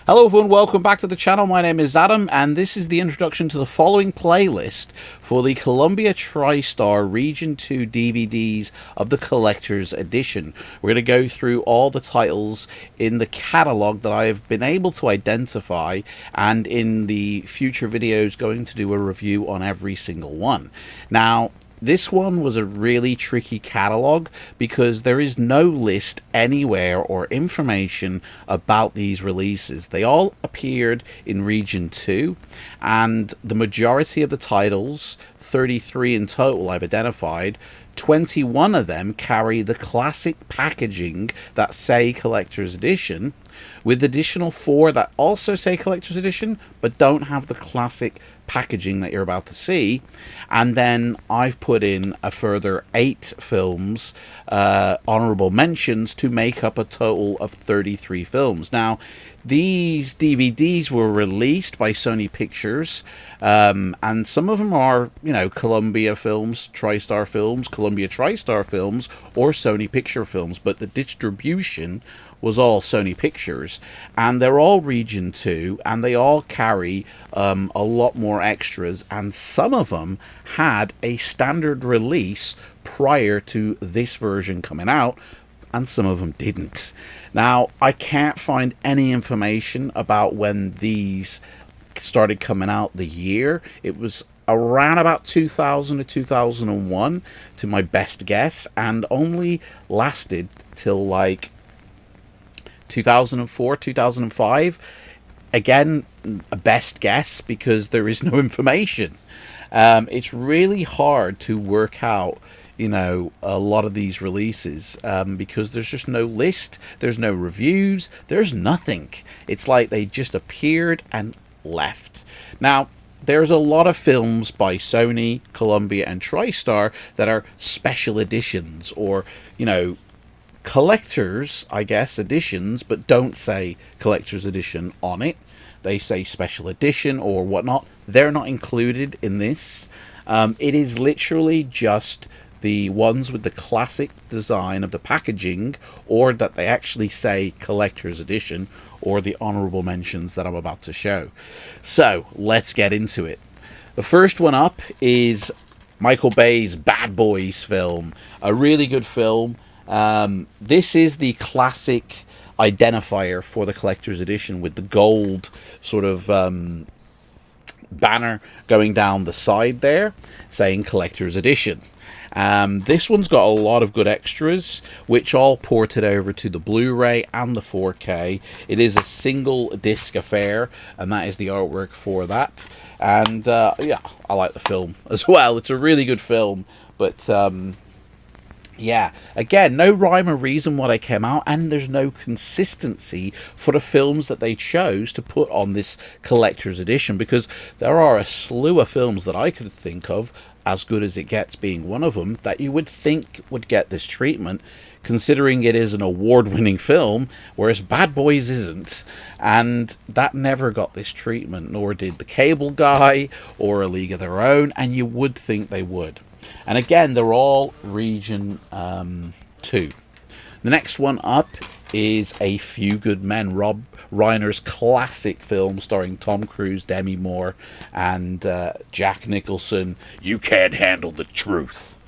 Hello everyone, welcome back to the channel. My name is Adam and this is the introduction to the following playlist for the Columbia TriStar Region 2 DVDs of the Collector's Edition. We're going to go through all the titles in the catalogue that I have been able to identify, and in the future videos going to do a review on every single one. Now, this one was a really tricky catalogue because there is no list anywhere or information about these releases. They all appeared in Region 2, and the majority of the titles, 33 in total I've identified, 21 of them carry the classic packaging that say Collector's Edition, with additional 4 that also say Collector's Edition but don't have the classic packaging that you're about to see. And then I've put in a further 8 films, honorable mentions, to make up a total of 33 films. Now, these DVDs were released by Sony Pictures, and some of them are, you know, Columbia Films, TriStar Films, Columbia TriStar Films, or Sony Picture Films, but the distribution was all Sony Pictures, and they're all Region 2, and they all carry a lot more extras, and some of them had a standard release prior to this version coming out, and some of them didn't. Now, I can't find any information about when these started coming out, the year. It was around about 2000 to 2001 to my best guess, and only lasted till like 2004, 2005. Again, a best guess because there is no information. It's really hard to work out, you know, a lot of these releases because there's just no list, there's no reviews, there's nothing. It's like they just appeared and left. Now, there's a lot of films by Sony, Columbia, and TriStar that are special editions, or, you know, collectors, I guess, editions, but don't say Collector's Edition on it. They say special edition or whatnot. They're not included in this. It is literally just the ones with the classic design of the packaging, or that they actually say Collector's Edition, or the honorable mentions that I'm about to show. So let's get into it. The first one up is Michael Bay's Bad Boys film. A really good film. This is the classic identifier for the Collector's Edition, with the gold sort of banner going down the side there saying Collector's Edition. This one's got a lot of good extras, which all ported over to the Blu-ray and the 4K. It is a single disc affair, and that is the artwork for that. And yeah, I like the film as well. It's a really good film, but yeah, again, no rhyme or reason why they came out, and there's no consistency for the films that they chose to put on this Collector's Edition, because there are a slew of films that I could think of, As Good As It Gets being one of them, that you would think would get this treatment, considering it is an award-winning film, whereas Bad Boys isn't, and that never got this treatment, nor did The Cable Guy or A League of Their Own, and you would think they would. And again, they're all Region 2. The next one up is A Few Good Men, Rob Reiner's classic film starring Tom Cruise, Demi Moore, and Jack Nicholson. You Can't Handle the Truth.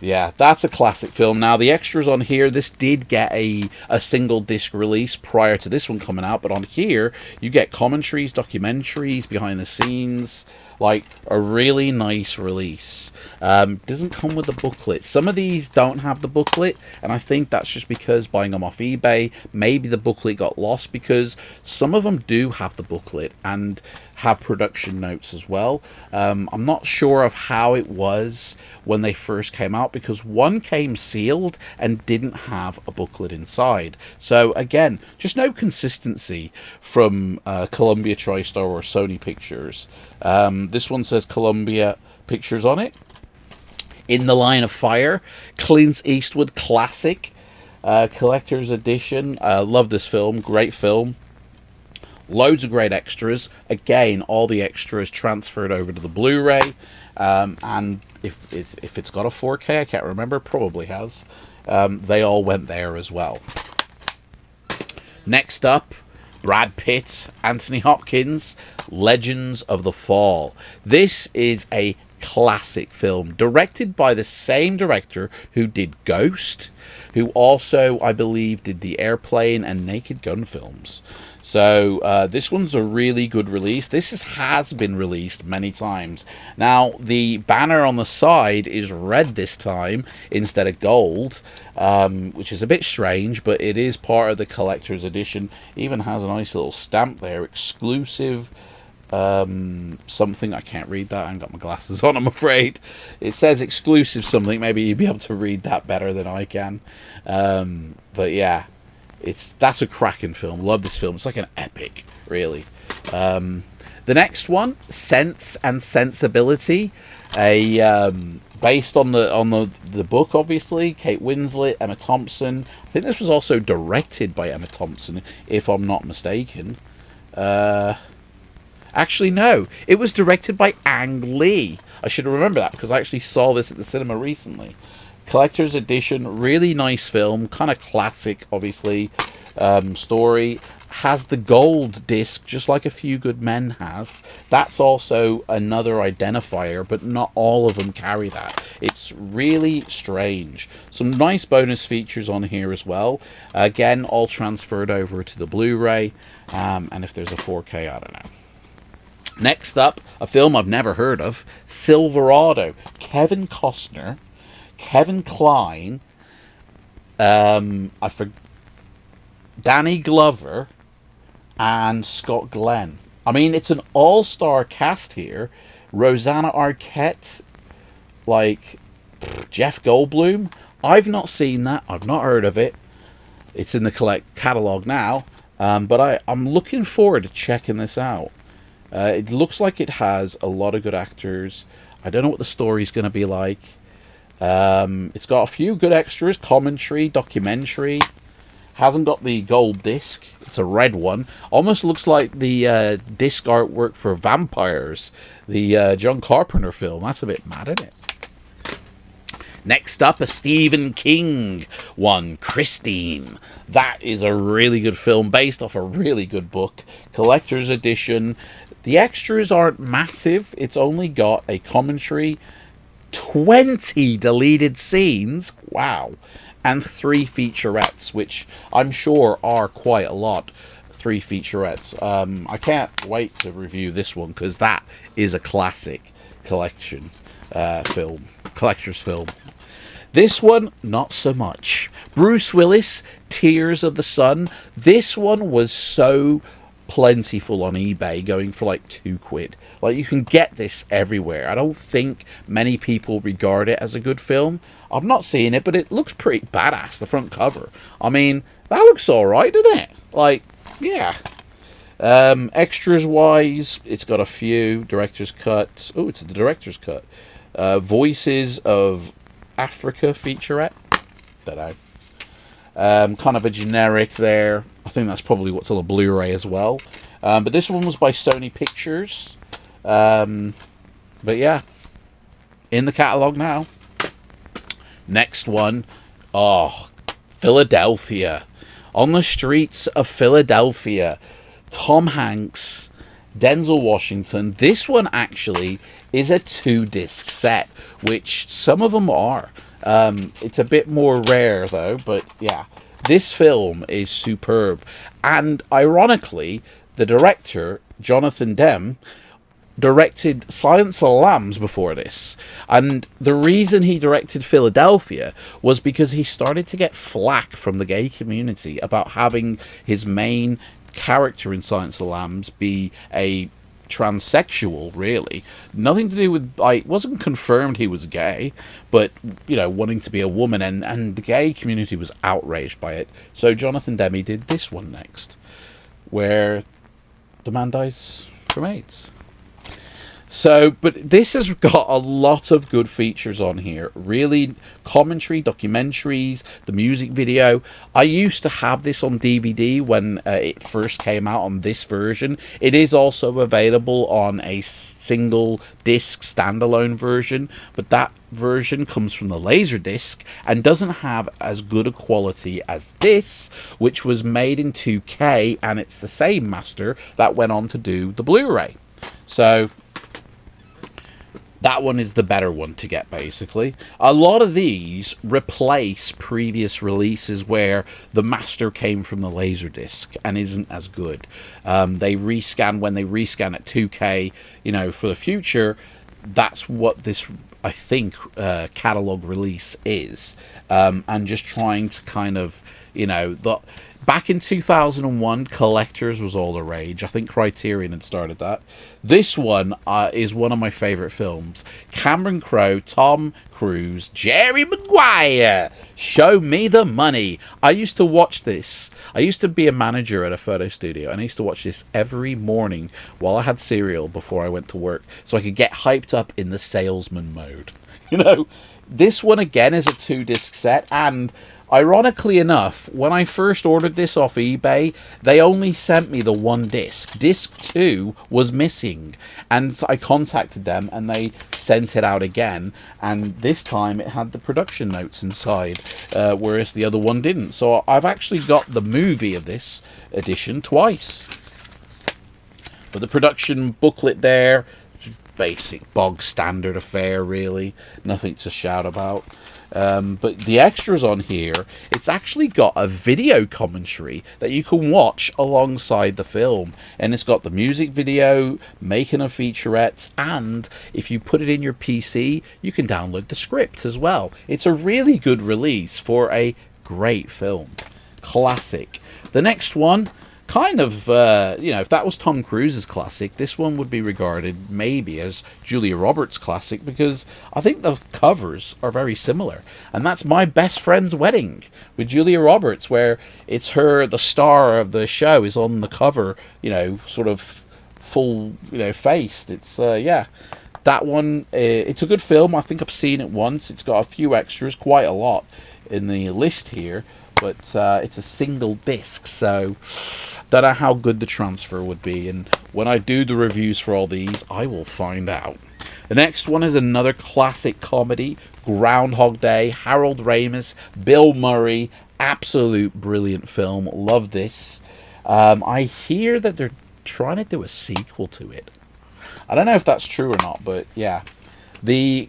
Yeah, that's a classic film. Now, the extras on here, this did get a single disc release prior to this one coming out, but on here, you get commentaries, documentaries, behind the scenes, like a really nice release. Doesn't come with the booklet. Some of these don't have the booklet, and I think that's just because buying them off eBay, maybe the booklet got lost, because some of them do have the booklet and have production notes as well. I'm not sure of how it was when they first came out, because one came sealed and didn't have a booklet inside. So again, just no consistency from Columbia TriStar or Sony Pictures. This one says Columbia Pictures on it. In the Line of Fire, Clint Eastwood classic, Collector's Edition. Love this film, great film. Loads of great extras. Again, all the extras transferred over to the Blu-ray, and if it's got a 4K, I can't remember, probably has. They all went there as well. Next up, Brad Pitt, Anthony Hopkins, Legends of the Fall. This is a classic film, directed by the same director who did Ghost, who also, I believe, did the Airplane and Naked Gun films. So this one's a really good release. Has been released many times. Now, the banner on the side is red this time instead of gold, which is a bit strange, but it is part of the collector's edition. Even has a nice little stamp there, exclusive something. I can't read that. I haven't got my glasses on, I'm afraid. It says exclusive something. Maybe you'd be able to read that better than I can. But yeah. That's a cracking film. Love this film. It's like an epic, really. The next one, Sense and Sensibility, based on the book, obviously. Kate Winslet, Emma Thompson. I think this was also directed by Emma Thompson, if I'm not mistaken. Actually, no. It was directed by Ang Lee. I should remember that because I actually saw this at the cinema recently. Collector's edition, really nice film, kind of classic, obviously, story. Has the gold disc, just like A Few Good Men has. That's also another identifier, but not all of them carry that. It's really strange. Some nice bonus features on here as well. Again, all transferred over to the Blu-ray, and if there's a 4K, I don't know. Next up, a film I've never heard of, Silverado. Kevin Costner, Kevin Kline, Danny Glover, and Scott Glenn. I mean, it's an all-star cast here. Rosanna Arquette, like Jeff Goldblum. I've not seen that. I've not heard of it. It's in the catalog now, but I'm looking forward to checking this out. It looks like it has a lot of good actors. I don't know what the story's going to be like. It's got a few good extras, commentary, documentary. Hasn't got the gold disc. It's a red one. Almost looks like the disc artwork for Vampires, the John Carpenter film. That's a bit mad, isn't it? Next up, a Stephen King one, Christine. That is a really good film based off a really good book. Collector's edition. The extras aren't massive. It's only got a commentary, 20 deleted scenes, wow, and 3 featurettes, which I'm sure are quite a lot. 3 featurettes. I can't wait to review this one because that is a classic collector's film. This one, not so much. Bruce Willis, Tears of the Sun. This one was so plentiful on eBay, going for like £2. Like, you can get this everywhere. I don't think many people regard it as a good film. I've not seen it, but it looks pretty badass, the front cover. I mean, that looks alright, doesn't it? Like, yeah. Extras wise, it's got a few director's cut. Oh, it's the director's cut. Voices of Africa featurette. Don't know. Kind of a generic there. I think that's probably what's on the Blu-ray as well. But this one was by Sony Pictures. But yeah, in the catalogue now. Next one. Oh, Philadelphia. On the Streets of Philadelphia. Tom Hanks, Denzel Washington. This one actually is a 2-disc set, which some of them are. It's a bit more rare though, but yeah. This film is superb. And ironically, the director, Jonathan Demme, directed Silence of the Lambs before this. And the reason he directed Philadelphia was because he started to get flack from the gay community about having his main character in Silence of the Lambs be a transsexual, really. Nothing to do with, it wasn't confirmed he was gay, but, you know, wanting to be a woman, and the gay community was outraged by it. So Jonathan Demme did this one next, where the man dies from AIDS. So, but this has got a lot of good features on here. Really, commentary, documentaries, the music video. I used to have this on DVD when it first came out on this version. It is also available on a single disc standalone version, but that version comes from the Laserdisc and doesn't have as good a quality as this, which was made in 2K, and it's the same master that went on to do the Blu-ray. So that one is the better one to get, basically. A lot of these replace previous releases where the master came from the Laserdisc and isn't as good. They rescan, when they rescan at 2K, you know, for the future, that's what this, I think, catalog release is. And just trying to kind of, you know, back in 2001, collectors was all the rage. I think Criterion had started that. This one is one of my favourite films. Cameron Crowe, Tom Cruise, Jerry Maguire. Show me the money. I used to watch this. I used to be a manager at a photo studio, and I used to watch this every morning while I had cereal before I went to work, so I could get hyped up in the salesman mode. You know, this one again is a 2-disc set, and ironically enough, when I first ordered this off eBay, they only sent me the 1 disc. Disc 2 was missing, and I contacted them and they sent it out again, and this time it had the production notes inside, whereas the other one didn't. So I've actually got the movie of this edition twice. But the production booklet there, basic bog standard affair, really, nothing to shout about. But the extras on here, it's actually got a video commentary that you can watch alongside the film, and it's got the music video, making of featurettes, and if you put it in your PC, you can download the script as well. It's a really good release for a great film. Classic. The next one, kind of, you know, if that was Tom Cruise's classic, this one would be regarded maybe as Julia Roberts' classic, because I think the covers are very similar. And that's My Best Friend's Wedding with Julia Roberts, where it's her, the star of the show, is on the cover, you know, sort of full, you know, faced. It's, yeah. That one, it's a good film. I think I've seen it once. It's got a few extras, quite a lot in the list here, but it's a single disc, so don't know how good the transfer would be, and when I do the reviews for all these, I will find out. The next one is another classic comedy, Groundhog Day, Harold Ramis, Bill Murray, absolute brilliant film, love this. I hear that they're trying to do a sequel to it. I don't know if that's true or not, but yeah. The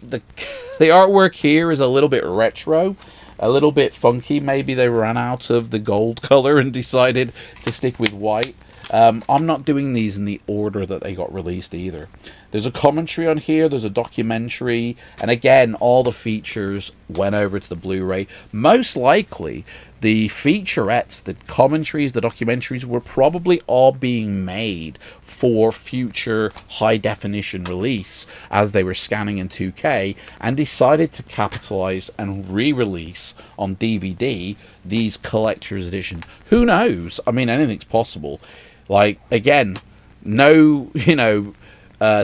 artwork here is a little bit retro, a little bit funky. Maybe they ran out of the gold color and decided to stick with white. I'm not doing these in the order that they got released either. There's a commentary on here, there's a documentary, and again, all the features went over to the Blu-ray. Most likely, the featurettes, the commentaries, the documentaries were probably all being made for future high-definition release as they were scanning in 2K, and decided to capitalize and re-release on DVD these collector's edition. Who knows? I mean, anything's possible. Like, again, no, you know,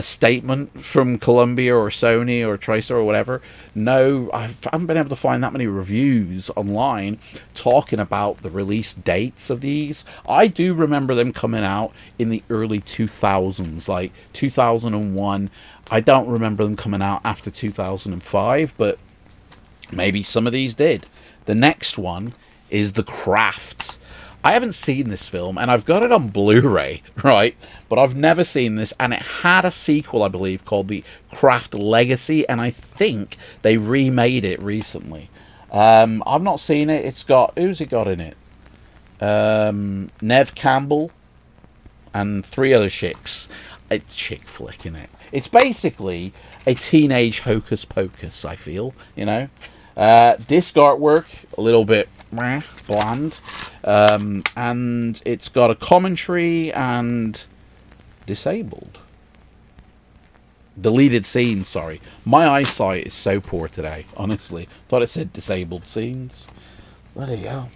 statement from Columbia or Sony or Tristar or whatever. No, I haven't been able to find that many reviews online talking about the release dates of these. I do remember them coming out in the early 2000s, like 2001. I don't remember them coming out after 2005, but maybe some of these did. The next one is The Craft. I haven't seen this film, and I've got it on Blu-ray, right? But I've never seen this, and it had a sequel, I believe, called The Craft Legacy, and I think they remade it recently. I've not seen it. It's got... Who's it got in it? Nev Campbell and 3 other chicks. A chick flick in it. It's basically a teenage hocus pocus, I feel, you know? Disc artwork, a little bit bland, and it's got a commentary and deleted scenes. Sorry, my eyesight is so poor today, honestly. Thought it said disabled scenes. Bloody hell.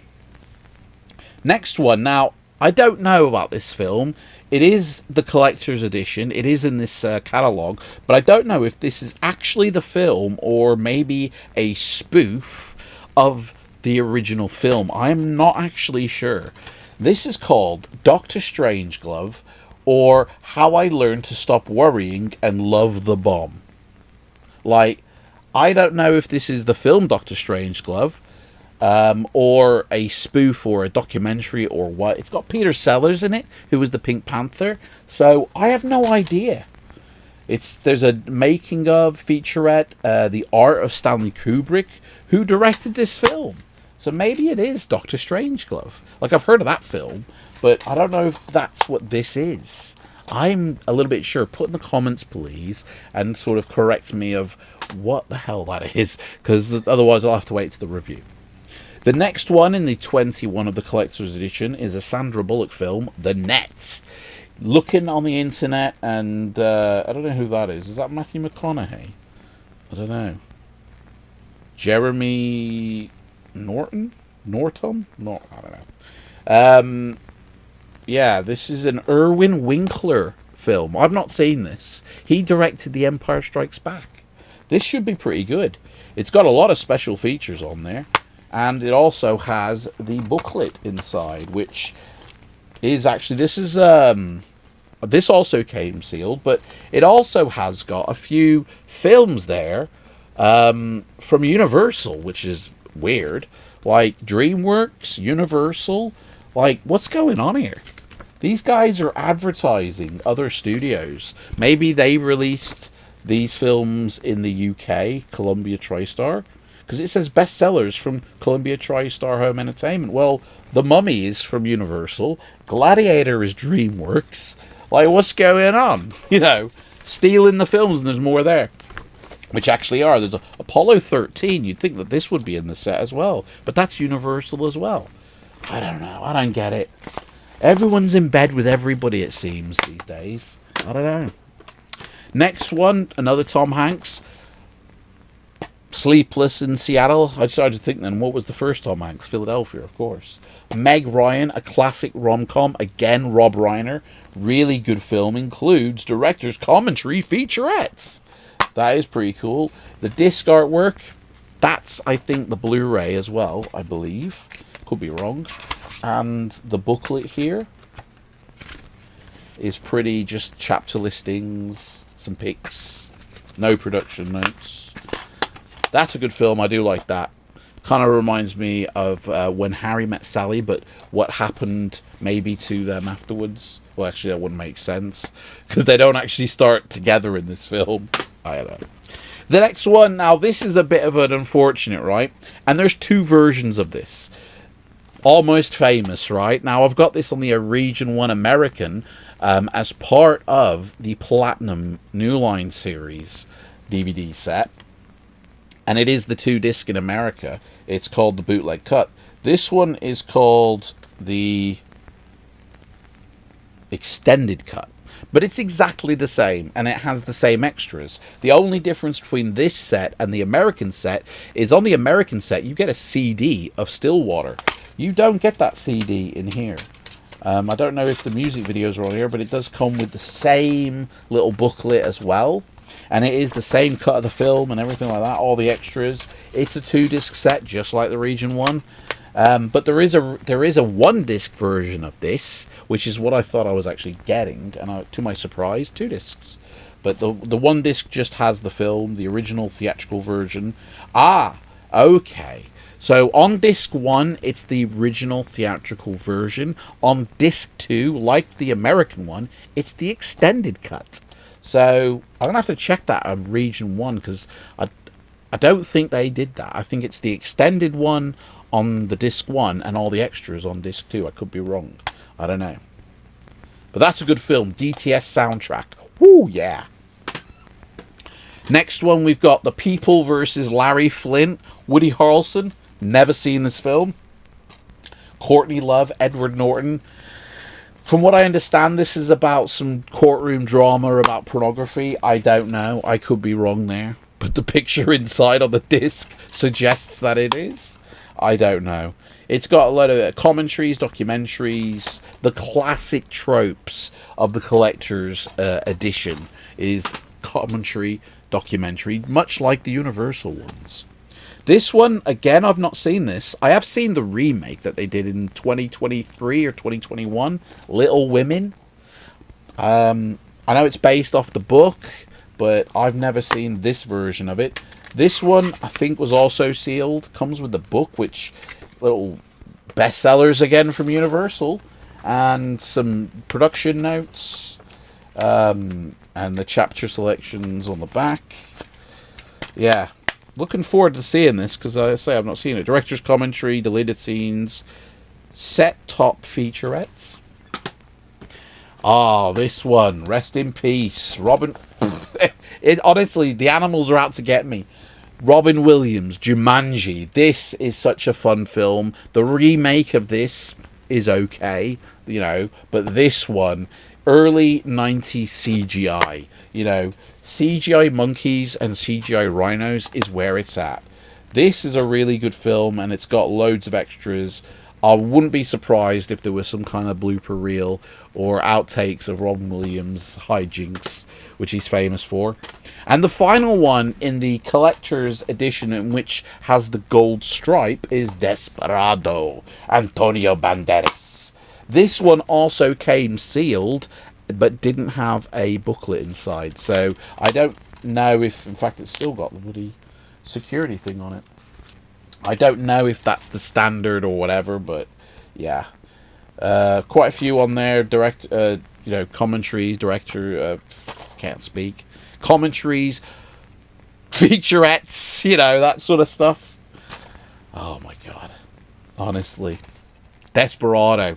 Next one. Now, I don't know about this film. It is the collector's edition. It is in this catalogue, but I don't know if this is actually the film or maybe a spoof of the original film. I'm not actually sure. This is called Doctor Strangeglove, or How I Learned to Stop Worrying and Love the Bomb. Like, I don't know if this is the film Doctor Strangeglove, or a spoof or a documentary or what. It's got Peter Sellers in it, who was the Pink Panther. So I have no idea. There's a making of featurette, the art of Stanley Kubrick, who directed this film. So maybe it is Doctor Strangeglove. Like, I've heard of that film, but I don't know if that's what this is. I'm a little bit sure. Put in the comments, please, and sort of correct me of what the hell that is, because otherwise I'll have to wait to the review. The next one in the 21 of the collector's edition is a Sandra Bullock film, The Net. Looking on the internet, and I don't know who that is. Is that Matthew McConaughey? I don't know. Jeremy Norton? Norton? No, I don't know. Yeah, this is an Irwin Winkler film. I've not seen this. He directed The Empire Strikes Back. This should be pretty good. It's got a lot of special features on there. And it also has the booklet inside, which is actually, this also came sealed, but it also has got a few films there from Universal, which is weird. Like DreamWorks, Universal, like, what's going on here? These guys are advertising other studios. Maybe they released these films in the UK, Columbia TriStar. Because it says bestsellers from Columbia TriStar Home Entertainment. Well, The Mummy is from Universal. Gladiator is DreamWorks. Like, what's going on? You know, stealing the films, and there's more there. Which actually are. There's Apollo 13. You'd think that this would be in the set as well. But that's Universal as well. I don't know. I don't get it. Everyone's in bed with everybody, it seems, these days. I don't know. Next one, another Tom Hanks. Sleepless in Seattle. I started to think then, what was the first Tom Hanks? Philadelphia, of course. Meg Ryan, a classic rom-com. Again, Rob Reiner. Really good film. Includes director's commentary featurettes. That is pretty cool. The disc artwork. That's, I think, the Blu-ray as well, I believe. Could be wrong. And the booklet here is pretty, just chapter listings, some pics, no production notes. That's a good film. I do like that. Kind of reminds me of When Harry Met Sally, but what happened maybe to them afterwards. Well, actually, that wouldn't make sense, because they don't actually start together in this film. I don't know. The next one, now this is a bit of an unfortunate, right? And there's two versions of this. Almost Famous, right? Now, I've got this on the Region 1 American as part of the Platinum New Line series DVD set. And it is the 2-disc in America. It's called the bootleg cut. This one is called the extended cut. But it's exactly the same, and it has the same extras. The only difference between this set and the American set is on the American set, you get a CD of Stillwater. You don't get that CD in here. I don't know if the music videos are on here, but it does come with the same little booklet as well. And it is the same cut of the film and everything like that, all the extras. It's a 2-disc set, just like the Region 1. But there is a 1-disc version of this, which is what I thought I was actually getting. And to my surprise, 2 discs. But the 1-disc just has the film, the original theatrical version. Ah, okay. So on disc 1, it's the original theatrical version. On disc 2, like the American one, it's the extended cut. So I'm going to have to check that on Region 1, because I don't think they did that. I think it's the extended one on the disc 1 and all the extras on disc 2. I could be wrong. I don't know. But that's a good film. DTS soundtrack. Woo, yeah. Next one, we've got The People versus Larry Flint. Woody Harrelson. Never seen this film. Courtney Love, Edward Norton. From what I understand, this is about some courtroom drama about pornography. I don't know. I could be wrong there. But the picture inside on the disc suggests that it is. I don't know. It's got a lot of commentaries, documentaries, the classic tropes of the collector's edition is commentary, documentary, much like the Universal ones. This one, again, I've not seen this. I have seen the remake that they did in 2023 or 2021, Little Women. I know it's based off the book, but I've never seen this version of it. This one, I think, was also sealed. Comes with the book, which little bestsellers again from Universal, and some production notes, and the chapter selections on the back. Yeah, looking forward to seeing this, because I say I've not seen it. Director's commentary, deleted scenes, set top featurettes. Oh, this one, rest in peace, Robin. Honestly, the animals are out to get me. Robin Williams, Jumanji. This is such a fun film. The remake of this is okay, you know, but this one, early 90s CGI, you know, CGI monkeys and CGI rhinos is where it's at. This is a really good film, and it's got loads of extras. I wouldn't be surprised if there was some kind of blooper reel or outtakes of Robin Williams' hijinks, which he's famous for. And the final one in the collector's edition, in which has the gold stripe, is Desperado, Antonio Banderas. This one also came sealed, but didn't have a booklet inside. So I don't know if, in fact, it's still got the bloody security thing on it. I don't know if that's the standard or whatever, but yeah. Quite a few on there. Commentaries, director, can't speak. Commentaries, featurettes, you know, that sort of stuff. Oh my god. Honestly. Desperado.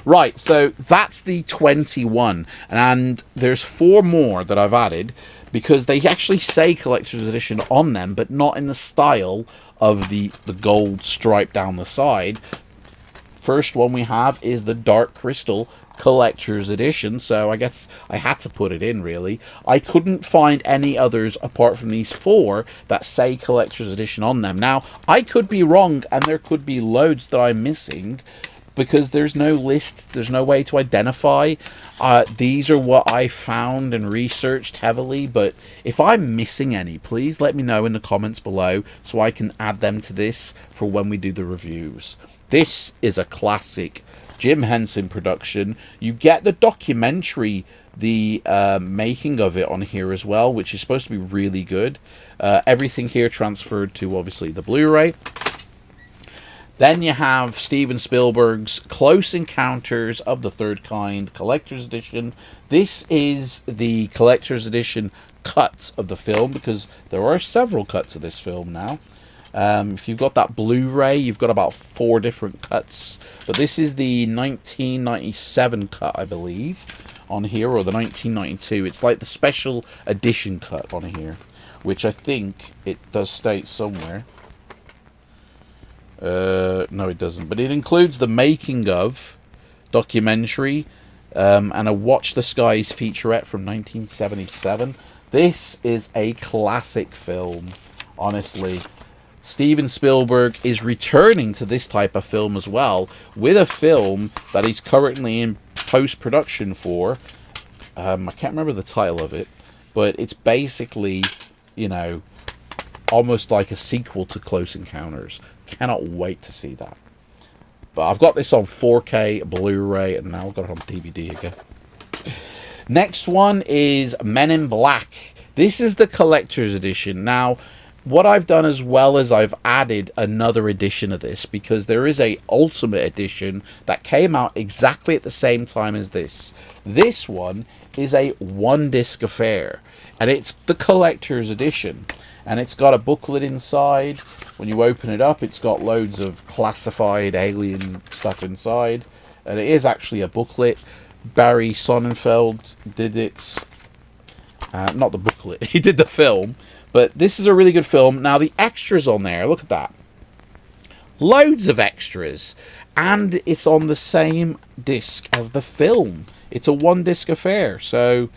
Right, so that's the 21. And there's 4 more that I've added, because they actually say collector's edition on them, but not in the style of the gold stripe down the side. First one we have is the Dark Crystal collector's edition, so I guess I had to put it in, really. I couldn't find any others apart from these 4 that say collector's edition on them. Now, I could be wrong, and there could be loads that I'm missing, because there's no list, there's no way to identify. These are what I found and researched heavily, but if I'm missing any, please let me know in the comments below so I can add them to this for when we do the reviews. This is a classic Jim Henson production. You get the documentary, the making of it on here as well, which is supposed to be really good. Everything here transferred to, obviously, the Blu-ray. Then you have Steven Spielberg's Close Encounters of the Third Kind Collector's Edition. This is the Collector's Edition cut of the film, because there are several cuts of this film now. If you've got that Blu-ray, you've got about 4 different cuts. But this is the 1997 cut, I believe, on here, or the 1992. It's like the special edition cut on here, which I think it does state somewhere. No, it doesn't. But it includes the making of documentary and a Watch the Skies featurette from 1977. This is a classic film, honestly. Steven Spielberg is returning to this type of film as well, with a film that he's currently in post-production for. I can't remember the title of it, but it's basically, you know, almost like a sequel to Close Encounters. Cannot wait to see that. But I've got this on 4K, Blu-ray, and now I've got it on DVD again. Next one is Men in Black. This is the collector's edition. Now, what I've done as well is I've added another edition of this, because there is a ultimate edition that came out exactly at the same time as this. This one is a 1-disc affair, and it's the collector's edition. And it's got a booklet inside. When you open it up, it's got loads of classified alien stuff inside. And it is actually a booklet. Barry Sonnenfeld did it. Not the booklet. He did the film. But this is a really good film. Now, the extras on there, look at that. Loads of extras. And it's on the same disc as the film. It's a 1-disc affair. So,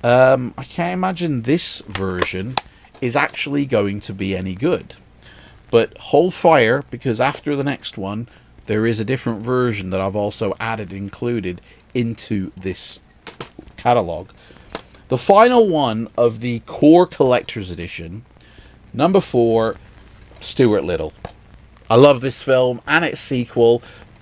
I can't imagine this version is actually going to be any good. But hold fire, because after the next one, there is a different version that I've also added, included into this catalogue. The final one of the core collector's edition, number 4, Stuart Little. I love this film and its sequel.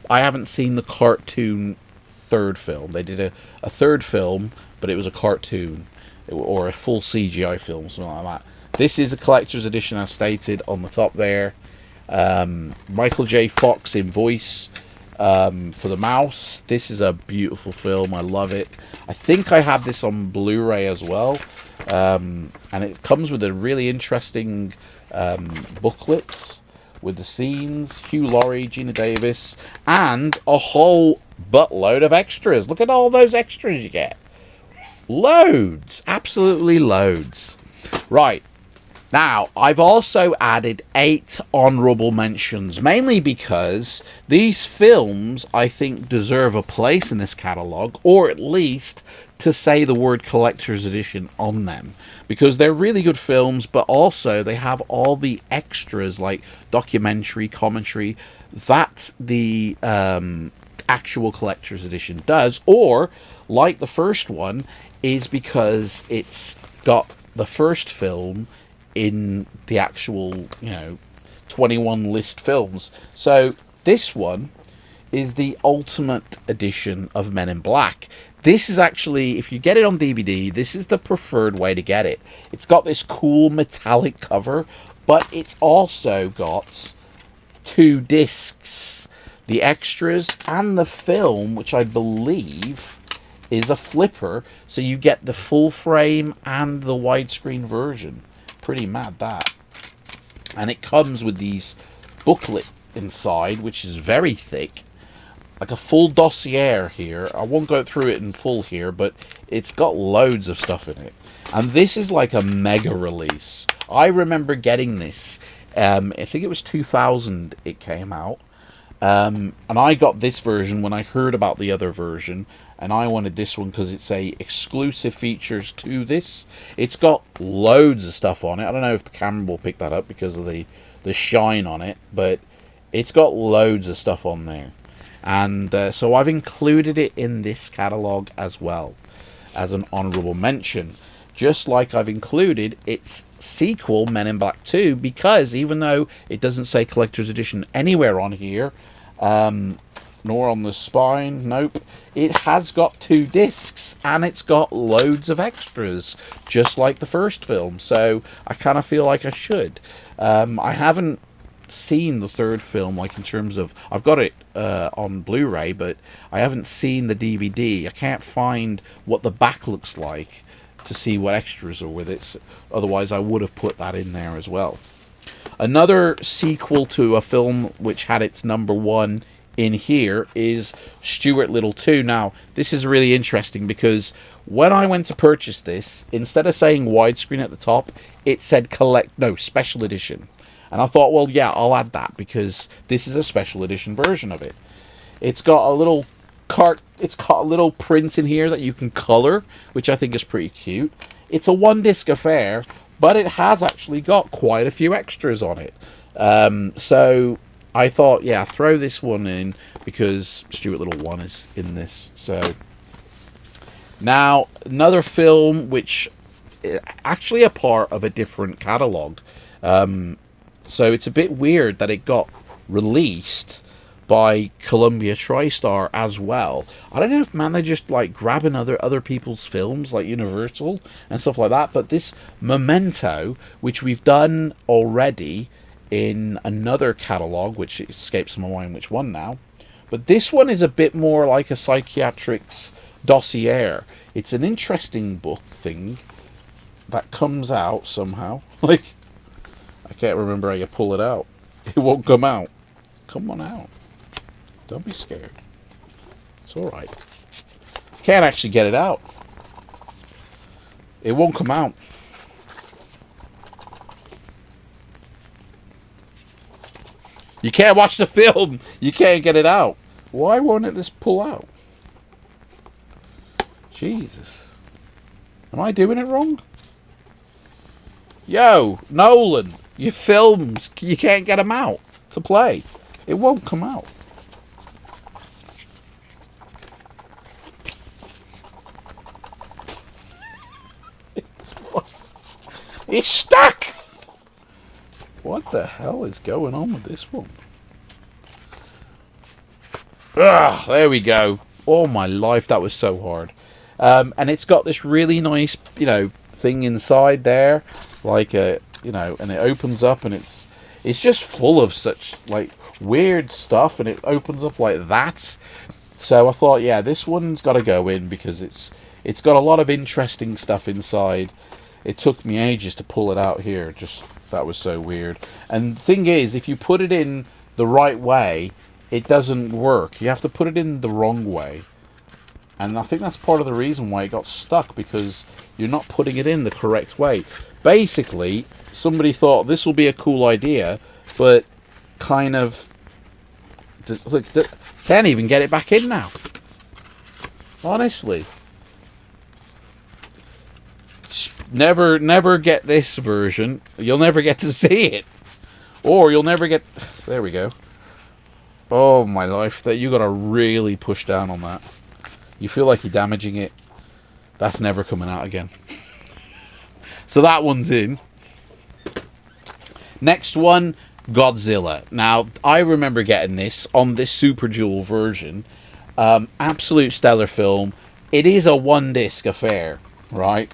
I haven't seen the cartoon third film. They did a third film, but it was a cartoon or a full CGI film, something like that. This is a collector's edition, as stated on the top there. Michael J. Fox in voice for the mouse. This is a beautiful film. I love it. I think I have this on Blu-ray as well. And it comes with a really interesting booklet with the scenes, Hugh Laurie, Gina Davis, and a whole buttload of extras. Look at all those extras you get. Loads. Absolutely loads. Right. Now, I've also added 8 honourable mentions, mainly because these films, I think, deserve a place in this catalogue, or at least to say the word collector's edition on them, because they're really good films, but also they have all the extras like documentary, commentary, that the actual collector's edition does, or, like the first one, is because it's got the first film in the actual, 21 list films. So this one is the ultimate edition of Men in Black. This is actually, if you get it on DVD, this is the preferred way to get it. It's got this cool metallic cover, but it's also got 2 discs, the extras and the film, which I believe is a flipper, so you get the full frame and the widescreen version. Pretty mad, that. And it comes with these booklet inside, which is very thick, like a full dossier here. I won't go through it in full here, but it's got loads of stuff in it. And this is like a mega release. I remember getting this, I think it was 2000 it came out. And I got this version when I heard about the other version, and I wanted this one because it's a exclusive features to this. It's got loads of stuff on it. I don't know if the camera will pick that up because of the shine on it, but it's got loads of stuff on there. And so I've included it in this catalogue as well as an honourable mention, just like I've included its sequel, Men in Black 2, because even though it doesn't say collector's edition anywhere on here, nor on the spine, nope, it has got 2 discs and it's got loads of extras, just like the first film. So I kind of feel like I should. I haven't seen the third film, like in terms of, I've got it on Blu-ray, but I haven't seen the DVD. I can't find what the back looks like to see what extras are with it. Otherwise I would have put that in there as well. Another sequel to a film which had its number 1 in here is Stuart Little 2. Now, this is really interesting because when I went to purchase this, instead of saying widescreen at the top, it said special edition. And I thought, well, yeah, I'll add that because this is a special edition version of it. It's got a little print in here that you can color, which I think is pretty cute. It's a 1-disc affair, but it has actually got quite a few extras on it. So I thought, yeah, throw this one in because Stuart Little 1 is in this. So now another film which is actually a part of a different catalogue. So it's a bit weird that it got released by Columbia Tristar as well. I don't know if, man, they're just like grabbing other people's films like Universal and stuff like that. But this Memento, which we've done already in another catalogue, which escapes my mind which one now, but this one is a bit more like a psychiatrics dossier. It's an interesting book thing that comes out somehow. Like, I can't remember how you pull it out. It won't come out. Come on out. Don't be scared. It's alright. Can't actually get it out. It won't come out. You can't watch the film. You can't get it out. Why won't it just pull out? Jesus. Am I doing it wrong? Yo, Nolan. Your films, you can't get them out to play. It won't come out. It's stuck! What the hell is going on with this one? Ah, there we go. Oh my life, that was so hard. And it's got this really nice, thing inside there, like and it opens up, and it's just full of such like weird stuff, and it opens up like that. So I thought, yeah, this one's got to go in because it's got a lot of interesting stuff inside. It took me ages to pull it out here. Just that was so weird. And the thing is, if you put it in the right way, it doesn't work. You have to put it in the wrong way. And I think that's part of the reason why it got stuck, because you're not putting it in the correct way. Basically, somebody thought this will be a cool idea, but kind of look, can't even get it back in now. Honestly. Never get this version. You'll never get to see it. Or you'll never get... There we go. Oh my life, that you gotta really push down on that. You feel like you're damaging it. That's never coming out again. So that one's in. Next one, Godzilla. Now, I remember getting this on this Super Jewel version. Absolute stellar film. It is a one-disc affair, right?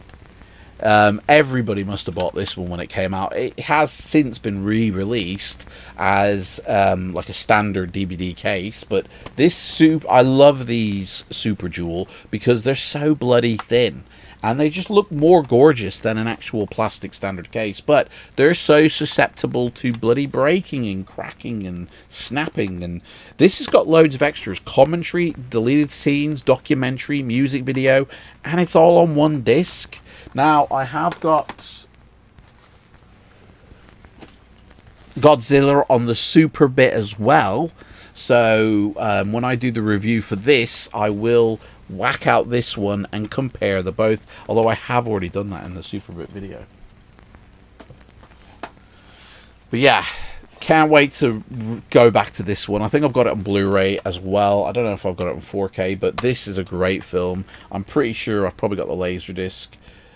Everybody must have bought this one when it came out. It has since been re-released as like a standard DVD case, but I love these Super Jewel because they're so bloody thin, and they just look more gorgeous than an actual plastic standard case, but they're so susceptible to bloody breaking and cracking and snapping. And this has got loads of extras: commentary, deleted scenes, documentary, music video, and it's all on one disc. Now, I have got Godzilla on the Super bit as well. So, when I do the review for this, I will whack out this one and compare the both. Although I have already done that in the Super bit video. But yeah, can't wait to go back to this one. I think I've got it on Blu-ray as well. I don't know if I've got it on 4K, but this is a great film. I'm pretty sure I've probably got the Laserdisc.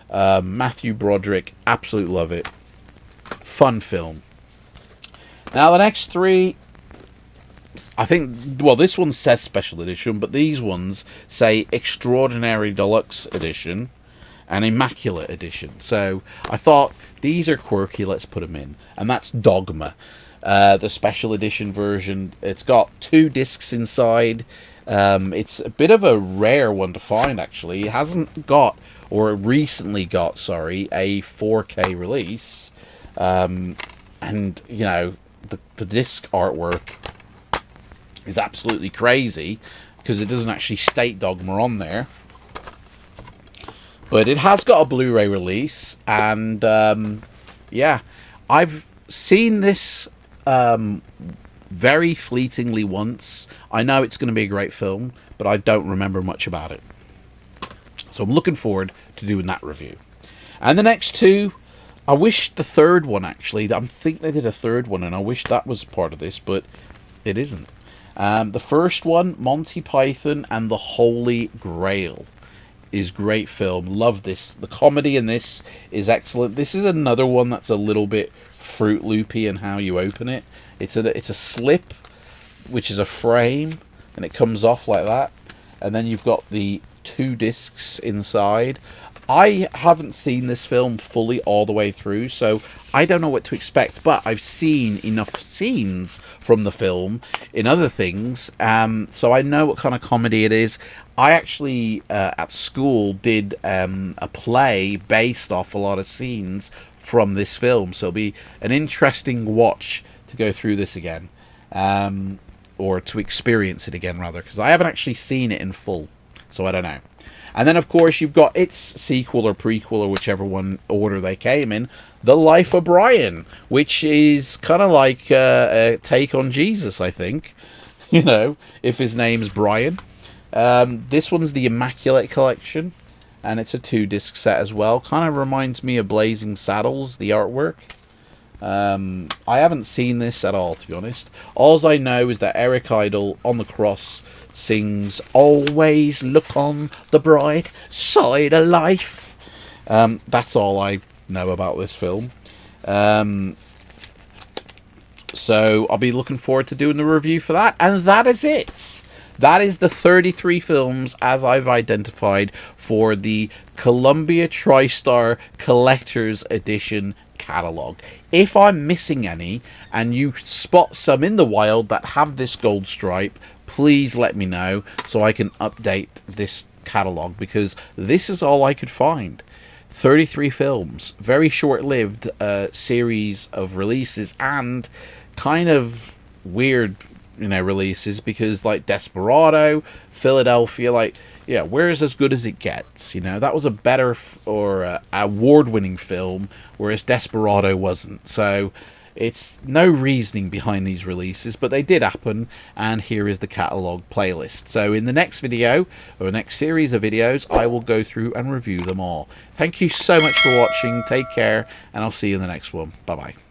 Matthew Broderick, absolute love it. Fun film. Now the next three, I think, well, this one says special edition, but these ones say extraordinary deluxe edition and immaculate edition. So I thought these are quirky, let's put them in. And that's Dogma, the special edition version. It's got 2 discs inside. It's a bit of a rare one to find, actually. It hasn't got, or recently got, sorry, a 4K release. And, you know, the disc artwork is absolutely crazy because it doesn't actually state Dogma on there. But it has got a Blu-ray release, and yeah, I've seen this very fleetingly once. I know it's going to be a great film, but I don't remember much about it. So I'm looking forward to doing that review. And the next two, I wish the third one, actually, I think they did a third one, and I wish that was part of this, but it isn't. The first one, Monty Python and the Holy Grail, is great film. Love this. The comedy in this is excellent. This is another one that's a little bit Fruit Loopy in how you open it. It's a slip, which is a frame, and it comes off like that. And then you've got the 2 discs inside. I haven't seen this film fully all the way through, so I don't know what to expect, but I've seen enough scenes from the film in other things, so I know what kind of comedy it is. I actually, at school, did a play based off a lot of scenes from this film, so it'll be an interesting watch to go through this again, or to experience it again, rather, because I haven't actually seen it in full, so I don't know. And then, of course, you've got its sequel or prequel, or whichever one order they came in, The Life of Brian, which is kind of like a take on Jesus, I think, you know, if his name's Brian. This one's the Immaculate Collection, and it's a 2-disc set as well. Kind of reminds me of Blazing Saddles, the artwork. I haven't seen this at all, to be honest. All I know is that Eric Idle on the cross sings "Always look on the bright side of life." That's all I know about this film. So I'll be looking forward to doing the review for that. And that is it. That is the 33 films as I've identified for the Columbia TriStar Collector's Edition Catalogue. If I'm missing any and you spot some in the wild that have this gold stripe, please let me know so I can update this catalogue, because this is all I could find. 33 films, very short-lived series of releases, and kind of weird, releases, because like Desperado, Philadelphia, like, yeah, where's as good as it gets? That was a better or award-winning film, whereas Desperado wasn't. So it's no reasoning behind these releases, but they did happen, and here is the catalogue playlist. So in the next video, or next series of videos, I will go through and review them all. Thank you so much for watching, take care, and I'll see you in the next one. Bye-bye.